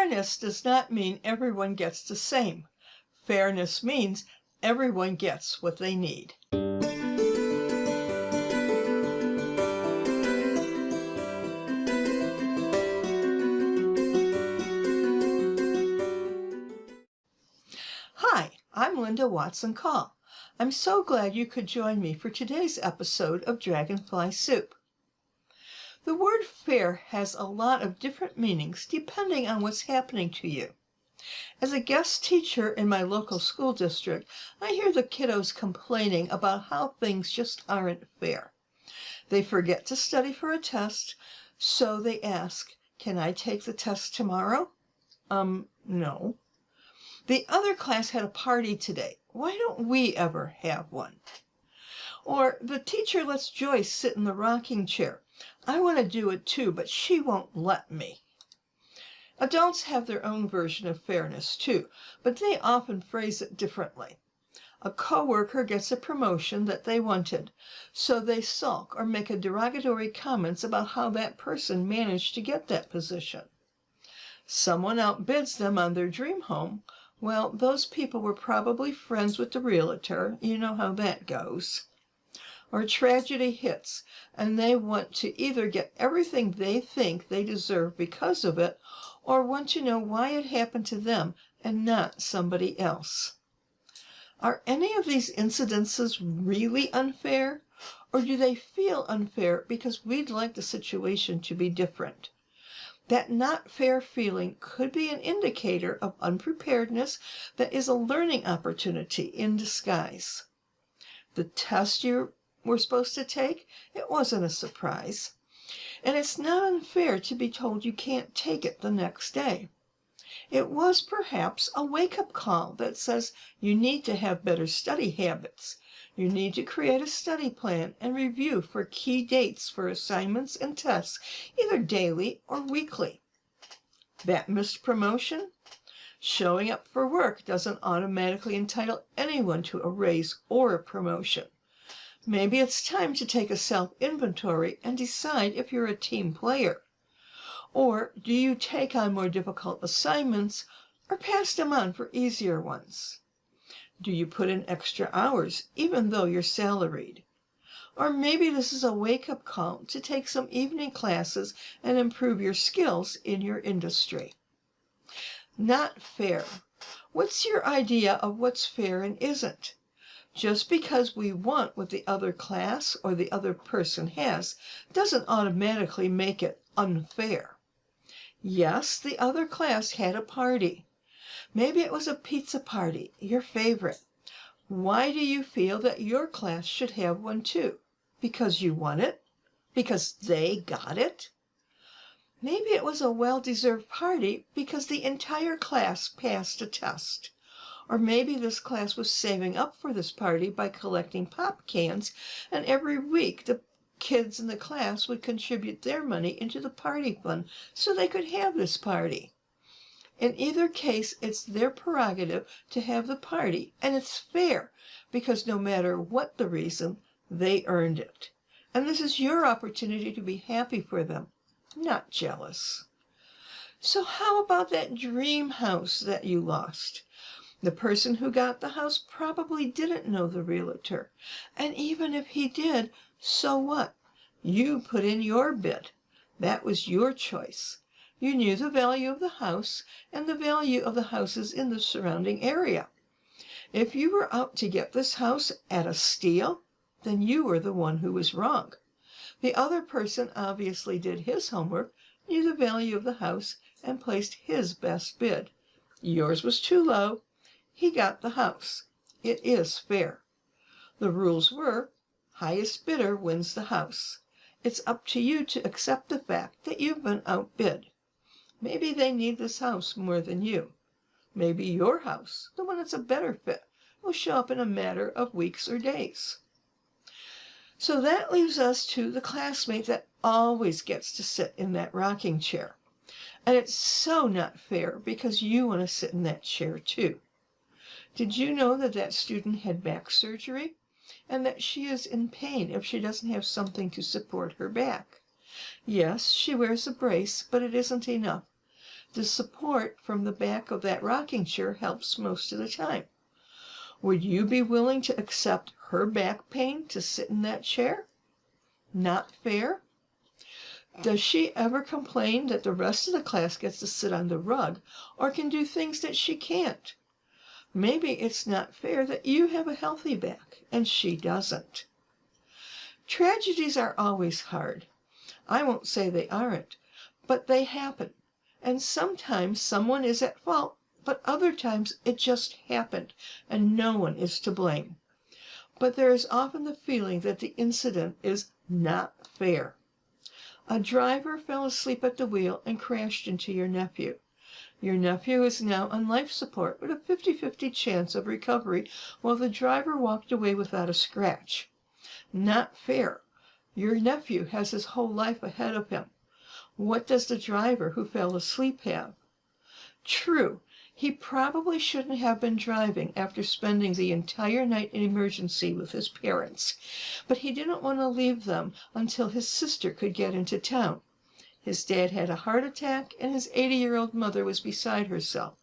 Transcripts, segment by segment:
Fairness does not mean everyone gets the same. Fairness means everyone gets what they need. Hi, I'm Linda Watson-Call. I'm so glad you could join me for today's episode of Dragonfly Soup. The word fair has a lot of different meanings depending on what's happening to you. As a guest teacher in my local school district, I hear the kiddos complaining about how things just aren't fair. They forget to study for a test, so they ask, "Can I take the test tomorrow?" No. "The other class had a party today. Why don't we ever have one?" Or, "The teacher lets Joyce sit in the rocking chair. I want to do it too, but she won't let me." Adults have their own version of fairness too, but they often phrase it differently. A coworker gets a promotion that they wanted, so they sulk or make a derogatory comments about how that person managed to get that position. Someone outbids them on their dream home. Well, those people were probably friends with the realtor. You know how that goes. Or tragedy hits, and they want to either get everything they think they deserve because of it, or want to know why it happened to them and not somebody else. Are any of these incidences really unfair, or do they feel unfair because we'd like the situation to be different? That not fair feeling could be an indicator of unpreparedness that is a learning opportunity in disguise. The test you were supposed to take, it wasn't a surprise. And it's not unfair to be told you can't take it the next day. It was perhaps a wake-up call that says you need to have better study habits. You need to create a study plan and review for key dates for assignments and tests, either daily or weekly. That missed promotion? Showing up for work doesn't automatically entitle anyone to a raise or a promotion. Maybe it's time to take a self-inventory and decide if you're a team player. Or do you take on more difficult assignments or pass them on for easier ones? Do you put in extra hours even though you're salaried? Or maybe this is a wake-up call to take some evening classes and improve your skills in your industry. Not fair. What's your idea of what's fair and isn't? Just because we want what the other class or the other person has doesn't automatically make it unfair. Yes, the other class had a party. Maybe it was a pizza party, your favorite. Why do you feel that your class should have one too? Because you want it? Because they got it? Maybe it was a well-deserved party because the entire class passed a test. Or maybe this class was saving up for this party by collecting pop cans, and every week the kids in the class would contribute their money into the party fund so they could have this party. In either case, it's their prerogative to have the party, and it's fair because no matter what the reason, they earned it. And this is your opportunity to be happy for them, not jealous. So how about that dream house that you lost? The person who got the house probably didn't know the realtor. And even if he did, so what? You put in your bid. That was your choice. You knew the value of the house and the value of the houses in the surrounding area. If you were out to get this house at a steal, then you were the one who was wrong. The other person obviously did his homework, knew the value of the house, and placed his best bid. Yours was too low. He got the house. It is fair. The rules were, highest bidder wins the house. It's up to you to accept the fact that you've been outbid. Maybe they need this house more than you. Maybe your house, the one that's a better fit, will show up in a matter of weeks or days. So that leaves us to the classmate that always gets to sit in that rocking chair. And it's so not fair because you want to sit in that chair too. Did you know that that student had back surgery and that she is in pain if she doesn't have something to support her back? Yes, she wears a brace, but it isn't enough. The support from the back of that rocking chair helps most of the time. Would you be willing to accept her back pain to sit in that chair? Not fair? Does she ever complain that the rest of the class gets to sit on the rug or can do things that she can't? Maybe it's not fair that you have a healthy back and she doesn't. Tragedies are always hard. I won't say they aren't, but they happen. And sometimes someone is at fault, but other times it just happened and no one is to blame. But there is often the feeling that the incident is not fair. A driver fell asleep at the wheel and crashed into your nephew. Your nephew is now on life support with a 50-50 chance of recovery, while the driver walked away without a scratch. Not fair. Your nephew has his whole life ahead of him. What does the driver who fell asleep have? True, he probably shouldn't have been driving after spending the entire night in emergency with his parents, but he didn't want to leave them until his sister could get into town. His dad had a heart attack and his 80-year-old mother was beside herself.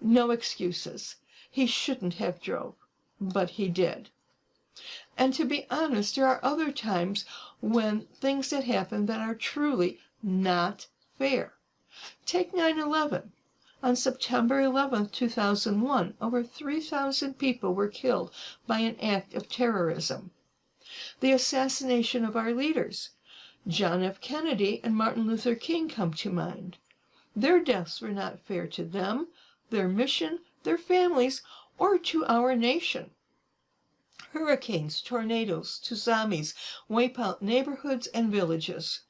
No excuses. He shouldn't have drove, but he did. And to be honest, there are other times when things that happen that are truly not fair. Take 9/11. On September 11, 2001, over 3,000 people were killed by an act of terrorism. The assassination of our leaders, John F. Kennedy and Martin Luther King, come to mind. Their deaths were not fair to them, their mission, their families, or to our nation. Hurricanes, tornadoes, tsunamis wipe out neighborhoods and villages.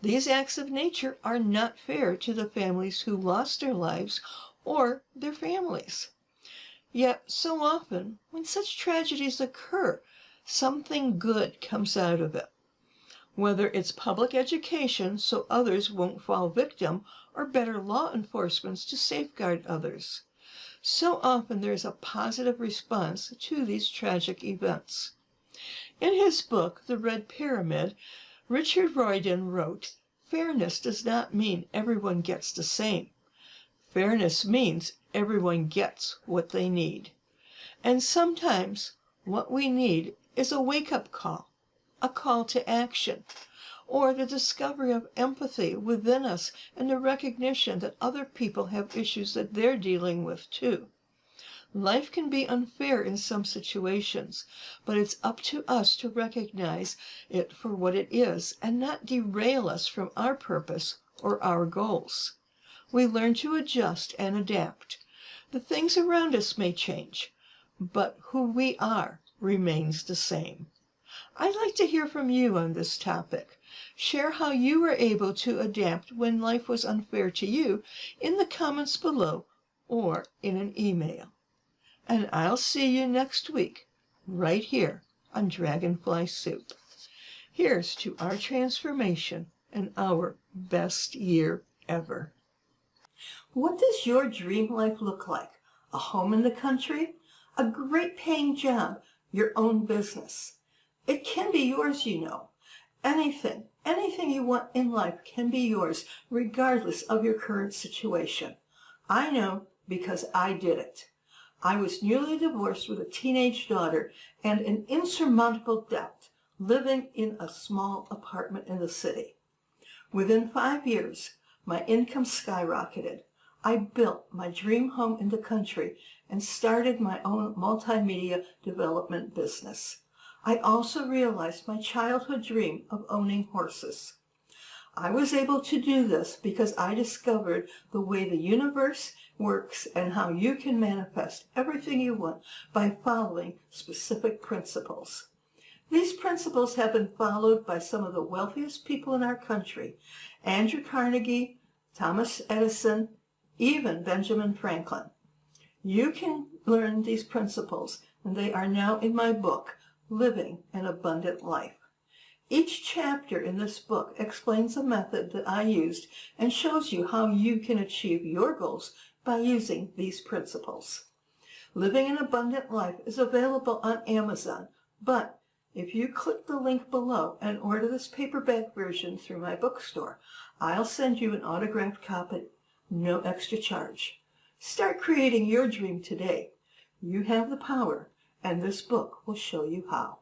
These acts of nature are not fair to the families who lost their lives or their families. Yet, so often, when such tragedies occur, something good comes out of it. Whether it's public education so others won't fall victim, or better law enforcement to safeguard others. So often there is a positive response to these tragic events. In his book, The Red Pyramid, Richard Royden wrote, "Fairness does not mean everyone gets the same. Fairness means everyone gets what they need. And sometimes what we need is a wake-up call, a call to action, or the discovery of empathy within us and the recognition that other people have issues that they're dealing with too. Life can be unfair in some situations, but it's up to us to recognize it for what it is and not derail us from our purpose or our goals. We learn to adjust and adapt. The things around us may change, but who we are remains the same." I'd like to hear from you on this topic. Share how you were able to adapt when life was unfair to you in the comments below or in an email. And I'll see you next week, right here on Dragonfly Soup. Here's to our transformation and our best year ever. What does your dream life look like? A home in the country? A great paying job? Your own business? It can be yours, you know. Anything you want in life can be yours, regardless of your current situation. I know because I did it. I was newly divorced with a teenage daughter and an insurmountable debt, living in a small apartment in the city. Within 5 years, my income skyrocketed. I built my dream home in the country and started my own multimedia development business. I also realized my childhood dream of owning horses. I was able to do this because I discovered the way the universe works and how you can manifest everything you want by following specific principles. These principles have been followed by some of the wealthiest people in our country: Andrew Carnegie, Thomas Edison, even Benjamin Franklin. You can learn these principles, and they are now in my book, Living an Abundant Life. Each chapter in this book explains a method that I used and shows you how you can achieve your goals by using these principles. Living an Abundant Life is available on Amazon, but if you click the link below and order this paperback version through my bookstore, I'll send you an autographed copy no extra charge. Start creating your dream today. You have the power, and this book will show you how.